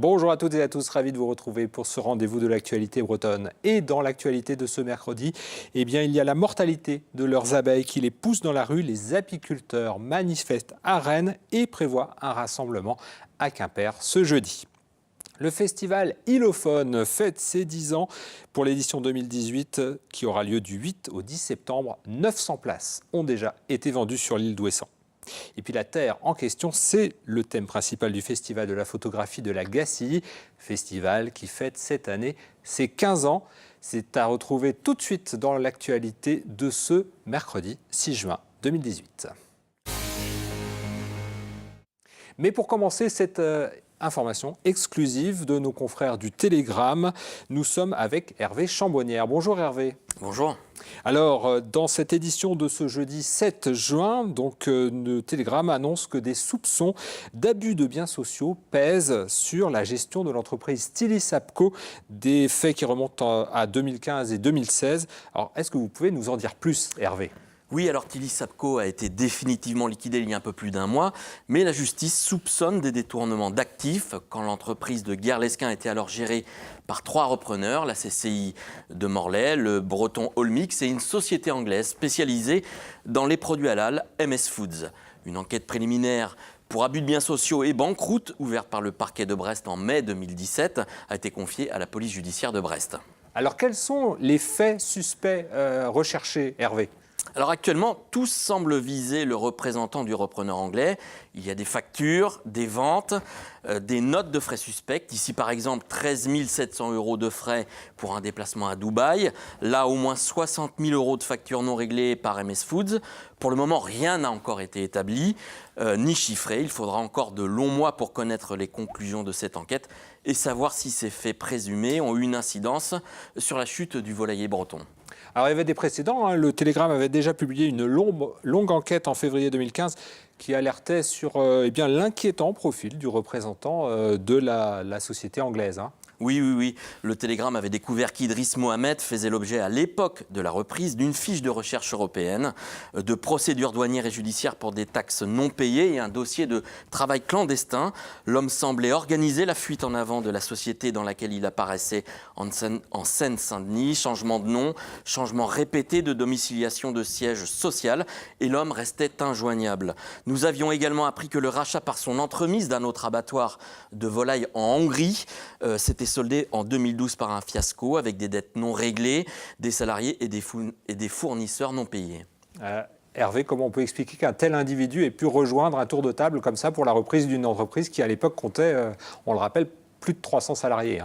Bonjour à toutes et à tous, ravi de vous retrouver pour ce rendez-vous de l'actualité bretonne. Et dans l'actualité de ce mercredi, il y a la mortalité de leurs abeilles qui les pousse dans la rue. Les apiculteurs manifestent à Rennes et prévoient un rassemblement à Quimper ce jeudi. Le festival Ilophone fête ses 10 ans pour l'édition 2018 qui aura lieu du 8 au 10 septembre. 900 places ont déjà été vendues sur l'île d'Ouessant. Et puis la terre en question, c'est le thème principal du festival de la photographie de la Gacilly, festival qui fête cette année ses 15 ans. C'est à retrouver tout de suite dans l'actualité de ce mercredi 6 juin 2018. Mais pour commencer cette information exclusive de nos confrères du Télégramme, nous sommes avec Hervé Chambonnière. Bonjour Hervé. Bonjour. Alors, dans cette édition de ce jeudi 7 juin, le Télégramme annonce que des soupçons d'abus de biens sociaux pèsent sur la gestion de l'entreprise Stilis Apco, des faits qui remontent à 2015 et 2016. Alors, est-ce que vous pouvez nous en dire plus, Hervé ? Oui, alors Stilis Apco a été définitivement liquidé il y a un peu plus d'un mois, mais la justice soupçonne des détournements d'actifs quand l'entreprise de Guerlesquin était alors gérée par 3 repreneurs, la CCI de Morlaix, le breton Olmix et une société anglaise spécialisée dans les produits halal, MS Foods. Une enquête préliminaire pour abus de biens sociaux et banqueroute, ouverte par le parquet de Brest en mai 2017, a été confiée à la police judiciaire de Brest. Alors, quels sont les faits suspects recherchés, Hervé ? Alors actuellement, tous semblent viser le représentant du repreneur anglais. Il y a des factures, des ventes, des notes de frais suspectes. Ici par exemple 13 700 € de frais pour un déplacement à Dubaï. Là au moins 60 000 € de factures non réglées par MS Foods. Pour le moment, rien n'a encore été établi, ni chiffré. Il faudra encore de longs mois pour connaître les conclusions de cette enquête et savoir si ces faits présumés ont eu une incidence sur la chute du volailler breton. Alors, il y avait des précédents. Le Télégramme avait déjà publié une longue enquête en février 2015 qui alertait sur l'inquiétant profil du représentant de la société anglaise. Oui. Le Télégramme avait découvert qu'Idriss Mohamed faisait l'objet à l'époque de la reprise d'une fiche de recherche européenne, de procédures douanières et judiciaires pour des taxes non payées et un dossier de travail clandestin. L'homme semblait organiser la fuite en avant de la société dans laquelle il apparaissait en Seine-Saint-Denis. Changement de nom, changement répété de domiciliation de siège social et l'homme restait injoignable. Nous avions également appris que le rachat par son entremise d'un autre abattoir de volailles en Hongrie s'était soldé en 2012 par un fiasco avec des dettes non réglées, des salariés et des fournisseurs non payés. Hervé, comment on peut expliquer qu'un tel individu ait pu rejoindre un tour de table comme ça pour la reprise d'une entreprise qui à l'époque comptait, on le rappelle, plus de 300 salariés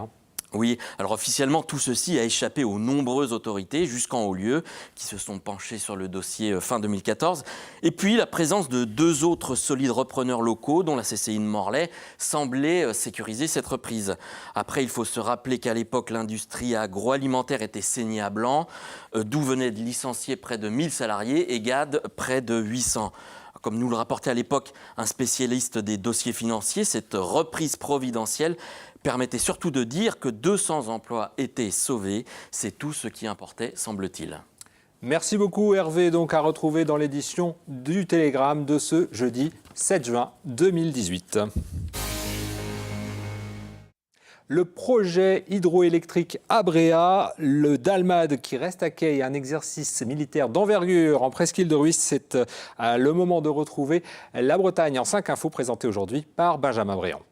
Oui, alors officiellement, tout ceci a échappé aux nombreuses autorités jusqu'en haut lieu qui se sont penchées sur le dossier fin 2014. Et puis, la présence de 2 autres solides repreneurs locaux, dont la CCI de Morlaix, semblait sécuriser cette reprise. Après, il faut se rappeler qu'à l'époque, l'industrie agroalimentaire était saignée à blanc, d'où venait de licencier près de 1000 salariés et GAD près de 800. Comme nous le rapportait à l'époque un spécialiste des dossiers financiers, cette reprise providentielle permettait surtout de dire que 200 emplois étaient sauvés. C'est tout ce qui importait, semble-t-il. Merci beaucoup Hervé, donc à retrouver dans l'édition du Télégramme de ce jeudi 7 juin 2018. Le projet hydroélectrique Abréa, le Dalmade qui reste à quai et un exercice militaire d'envergure en presqu'île de Rhuys, c'est le moment de retrouver la Bretagne en 5 infos présentées aujourd'hui par Benjamin Bréant.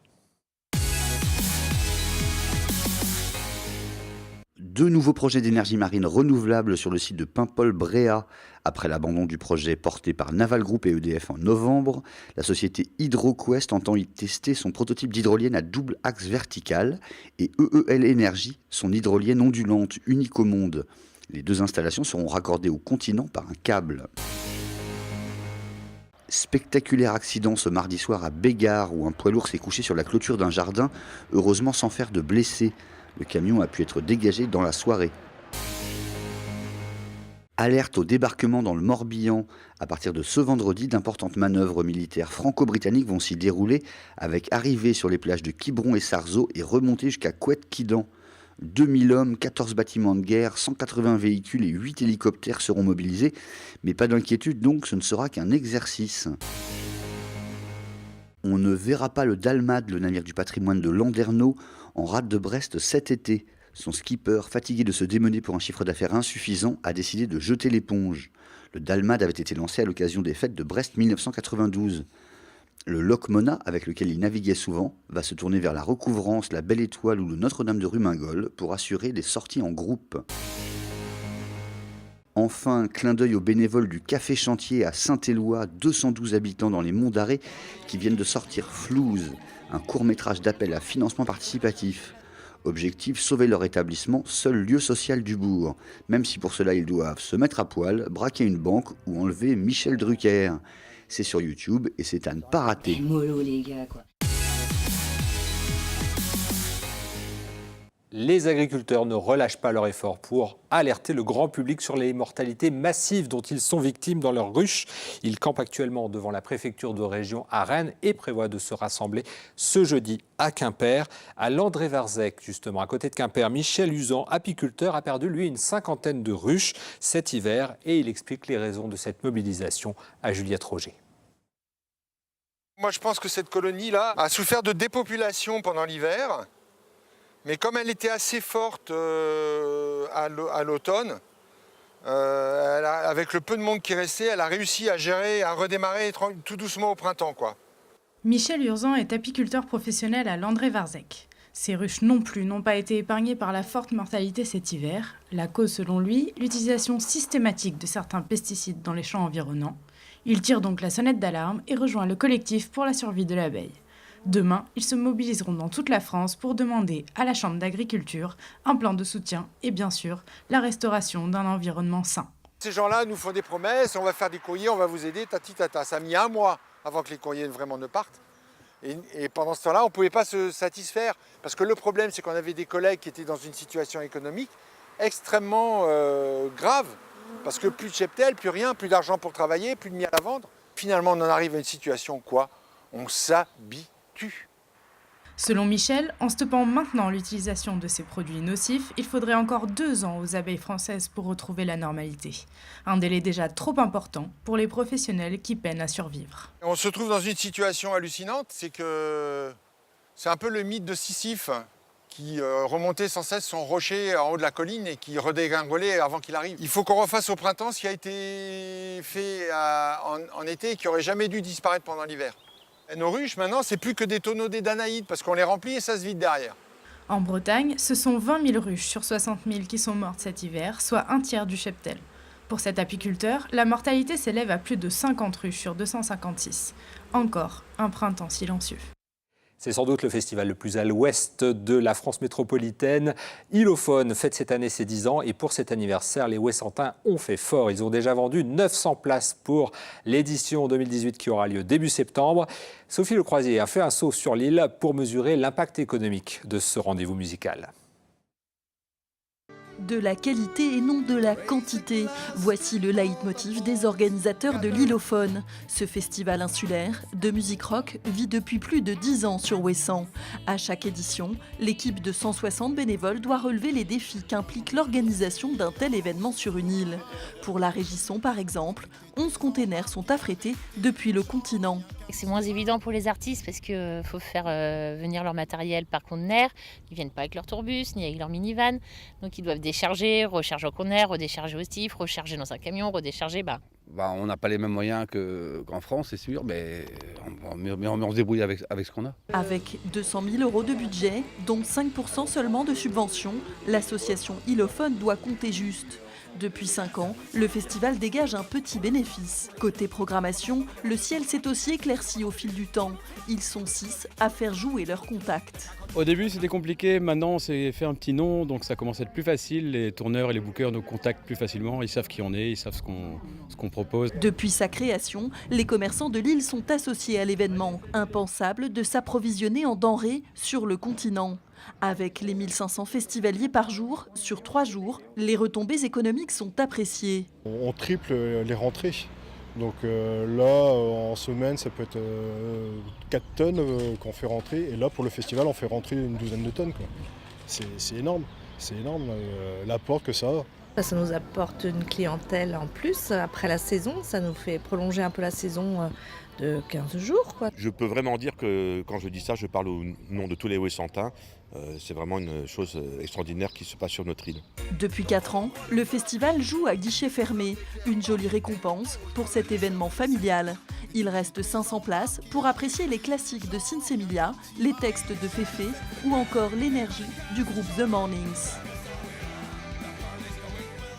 2 nouveaux projets d'énergie marine renouvelable sur le site de Paimpol-Bréa. Après l'abandon du projet porté par Naval Group et EDF en novembre, la société HydroQuest entend y tester son prototype d'hydrolienne à double axe vertical et EEL Énergie, son hydrolienne ondulante unique au monde. Les 2 installations seront raccordées au continent par un câble. Spectaculaire accident ce mardi soir à Bégard où un poids lourd s'est couché sur la clôture d'un jardin, heureusement sans faire de blessés. Le camion a pu être dégagé dans la soirée. Alerte au débarquement dans le Morbihan. À partir de ce vendredi, d'importantes manœuvres militaires franco-britanniques vont s'y dérouler avec arrivée sur les plages de Quiberon et Sarzeau et remontée jusqu'à Couette-Quidan. 2000 hommes, 14 bâtiments de guerre, 180 véhicules et 8 hélicoptères seront mobilisés. Mais pas d'inquiétude donc, ce ne sera qu'un exercice. On ne verra pas le Dalmade, le navire du patrimoine de Landerneau, en rade de Brest cet été. Son skipper, fatigué de se démener pour un chiffre d'affaires insuffisant, a décidé de jeter l'éponge. Le Dalmade avait été lancé à l'occasion des fêtes de Brest 1992. Le Loch Mona, avec lequel il naviguait souvent, va se tourner vers la Recouvrance, la Belle Étoile ou le Notre-Dame de Rumingol pour assurer des sorties en groupe. Enfin, clin d'œil aux bénévoles du Café Chantier à Saint-Éloi, 212 habitants dans les Monts d'Arrée, qui viennent de sortir Flouze, un court-métrage d'appel à financement participatif. Objectif, sauver leur établissement, seul lieu social du bourg, même si pour cela ils doivent se mettre à poil, braquer une banque ou enlever Michel Drucker. C'est sur YouTube et c'est à ne pas rater. Mollo les gars quoi. Les agriculteurs ne relâchent pas leur effort pour alerter le grand public sur les mortalités massives dont ils sont victimes dans leurs ruches. Ils campent actuellement devant la préfecture de région à Rennes et prévoient de se rassembler ce jeudi à Quimper. À Landré-Varzec, justement, à côté de Quimper, Michel Usan, apiculteur, a perdu, lui, une cinquantaine de ruches cet hiver et il explique les raisons de cette mobilisation à Juliette Roger. Moi, je pense que cette colonie-là a souffert de dépopulation pendant l'hiver. Mais comme elle était assez forte à l'automne, avec le peu de monde qui restait, elle a réussi à gérer, à redémarrer tout doucement au printemps, quoi. Michel Urzan est apiculteur professionnel à Landré-Varzec. Ces ruches non plus n'ont pas été épargnées par la forte mortalité cet hiver. La cause, selon lui, l'utilisation systématique de certains pesticides dans les champs environnants. Il tire donc la sonnette d'alarme et rejoint le collectif pour la survie de l'abeille. Demain, ils se mobiliseront dans toute la France pour demander à la Chambre d'agriculture un plan de soutien et bien sûr la restauration d'un environnement sain. Ces gens-là nous font des promesses, on va faire des courriers, on va vous aider, tati tata. Ça a mis un mois avant que les courriers vraiment ne partent. Et pendant ce temps-là, on ne pouvait pas se satisfaire. Parce que le problème, c'est qu'on avait des collègues qui étaient dans une situation économique extrêmement grave. Parce que plus de cheptel, plus rien, plus d'argent pour travailler, plus de miel à vendre. Finalement, on en arrive à une situation quoi ? On s'habitue. Selon Michel, en stoppant maintenant l'utilisation de ces produits nocifs, il faudrait encore 2 ans aux abeilles françaises pour retrouver la normalité. Un délai déjà trop important pour les professionnels qui peinent à survivre. On se trouve dans une situation hallucinante, c'est un peu le mythe de Sisyphe qui remontait sans cesse son rocher en haut de la colline et qui redégringolait avant qu'il arrive. Il faut qu'on refasse au printemps ce qui a été fait en été et qui n'aurait jamais dû disparaître pendant l'hiver. Et nos ruches, maintenant, c'est plus que des tonneaux des Danaïdes parce qu'on les remplit et ça se vide derrière. En Bretagne, ce sont 20 000 ruches sur 60 000 qui sont mortes cet hiver, soit un tiers du cheptel. Pour cet apiculteur, la mortalité s'élève à plus de 50 ruches sur 256. Encore un printemps silencieux. C'est sans doute le festival le plus à l'ouest de la France métropolitaine. Ilophone fête cette année ses 10 ans et pour cet anniversaire, les Ouessantins ont fait fort. Ils ont déjà vendu 900 places pour l'édition 2018 qui aura lieu début septembre. Sophie Lecroisier a fait un saut sur l'île pour mesurer l'impact économique de ce rendez-vous musical. De la qualité et non de la quantité. Voici le leitmotiv des organisateurs de l'Ilophone. Ce festival insulaire de musique rock vit depuis plus de 10 ans sur Ouessant. À chaque édition, l'équipe de 160 bénévoles doit relever les défis qu'implique l'organisation d'un tel événement sur une île. Pour la Régisson, par exemple, 11 containers sont affrétés depuis le continent. C'est moins évident pour les artistes parce qu'il faut faire venir leur matériel par conteneur. Ils ne viennent pas avec leur tourbus ni avec leur minivan. Donc ils doivent décharger, recharger au conteneur, redécharger au stif, recharger dans un camion, redécharger. On n'a pas les mêmes moyens qu'en France, c'est sûr, mais on se débrouille avec ce qu'on a. Avec 200 000 € de budget, dont 5% seulement de subventions, l'association Ilophone doit compter juste. Depuis 5 ans, le festival dégage un petit bénéfice. Côté programmation, le ciel s'est aussi éclairci au fil du temps. Ils sont 6 à faire jouer leurs contacts. Au début, c'était compliqué. Maintenant, on s'est fait un petit nom, donc ça commence à être plus facile. Les tourneurs et les bookers nous contactent plus facilement. Ils savent qui on est, ils savent ce qu'on propose. Depuis sa création, les commerçants de l'île sont associés à l'événement. Impensable de s'approvisionner en denrées sur le continent. Avec les 1500 festivaliers par jour, sur 3 jours, les retombées économiques sont appréciées. On triple les rentrées. Donc là, en semaine, ça peut être 4 tonnes qu'on fait rentrer. Et là, pour le festival, on fait rentrer une douzaine de tonnes, quoi. C'est énorme. C'est énorme l'apport que ça a. Ça nous apporte une clientèle en plus après la saison, ça nous fait prolonger un peu la saison de 15 jours, quoi. Je peux vraiment dire que quand je dis ça, je parle au nom de tous les Ouessantins. C'est vraiment une chose extraordinaire qui se passe sur notre île. Depuis 4 ans, le festival joue à guichet fermé, une jolie récompense pour cet événement familial. Il reste 500 places pour apprécier les classiques de Sinsemilia, les textes de Féfé ou encore l'énergie du groupe The Mornings.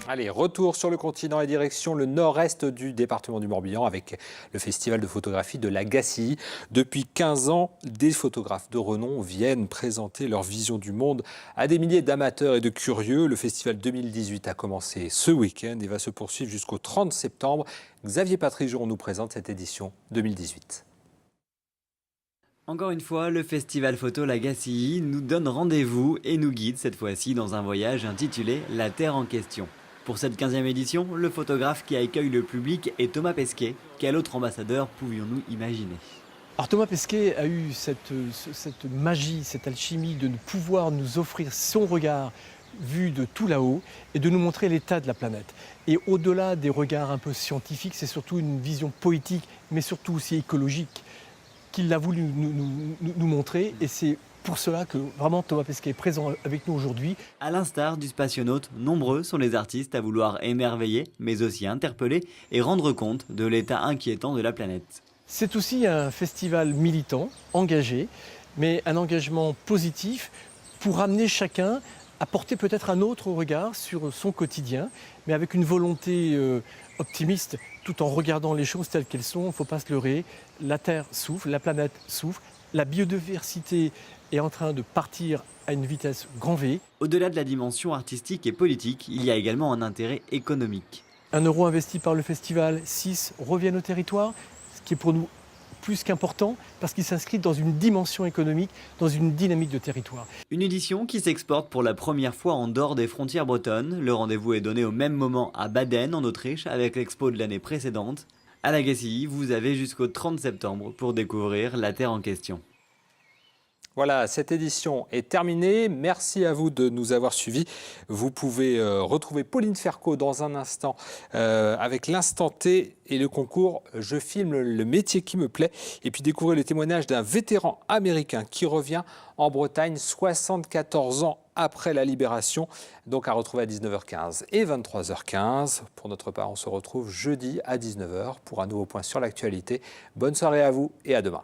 Allez, retour sur le continent et direction le nord-est du département du Morbihan avec le festival de photographie de la Gacilly. Depuis 15 ans, des photographes de renom viennent présenter leur vision du monde à des milliers d'amateurs et de curieux. Le festival 2018 a commencé ce week-end et va se poursuivre jusqu'au 30 septembre. Xavier Patrigeon nous présente cette édition 2018. Encore une fois, le festival photo La Gacilly nous donne rendez-vous et nous guide cette fois-ci dans un voyage intitulé La Terre en question. Pour cette 15e édition, le photographe qui accueille le public est Thomas Pesquet. Quel autre ambassadeur pouvions-nous imaginer ? Alors Thomas Pesquet a eu cette magie, cette alchimie de pouvoir nous offrir son regard vu de tout là-haut et de nous montrer l'état de la planète. Et au-delà des regards un peu scientifiques, c'est surtout une vision poétique, mais surtout aussi écologique qu'il a voulu nous montrer. Et c'est pour cela que vraiment Thomas Pesquet est présent avec nous aujourd'hui. À l'instar du spationaute, nombreux sont les artistes à vouloir émerveiller, mais aussi interpeller et rendre compte de l'état inquiétant de la planète. C'est aussi un festival militant, engagé, mais un engagement positif pour amener chacun à porter peut-être un autre regard sur son quotidien, mais avec une volonté optimiste, tout en regardant les choses telles qu'elles sont. Il ne faut pas se leurrer, la Terre souffre, la planète souffre, la biodiversité est en train de partir à une vitesse grand V. Au-delà de la dimension artistique et politique, il y a également un intérêt économique. 1 euro investi par le festival, 6 reviennent au territoire, ce qui est pour nous plus qu'important parce qu'il s'inscrit dans une dimension économique, dans une dynamique de territoire. Une édition qui s'exporte pour la première fois en dehors des frontières bretonnes. Le rendez-vous est donné au même moment à Baden, en Autriche, avec l'expo de l'année précédente. À la Gacilly, vous avez jusqu'au 30 septembre pour découvrir la Terre en question. Voilà, cette édition est terminée. Merci à vous de nous avoir suivis. Vous pouvez retrouver Pauline Ferco dans un instant avec l'Instant T et le concours « Je filme le métier qui me plaît » et puis découvrir le témoignage d'un vétéran américain qui revient en Bretagne 74 ans après la libération, donc à retrouver à 19h15 et 23h15. Pour notre part, on se retrouve jeudi à 19h pour un nouveau point sur l'actualité. Bonne soirée à vous et à demain.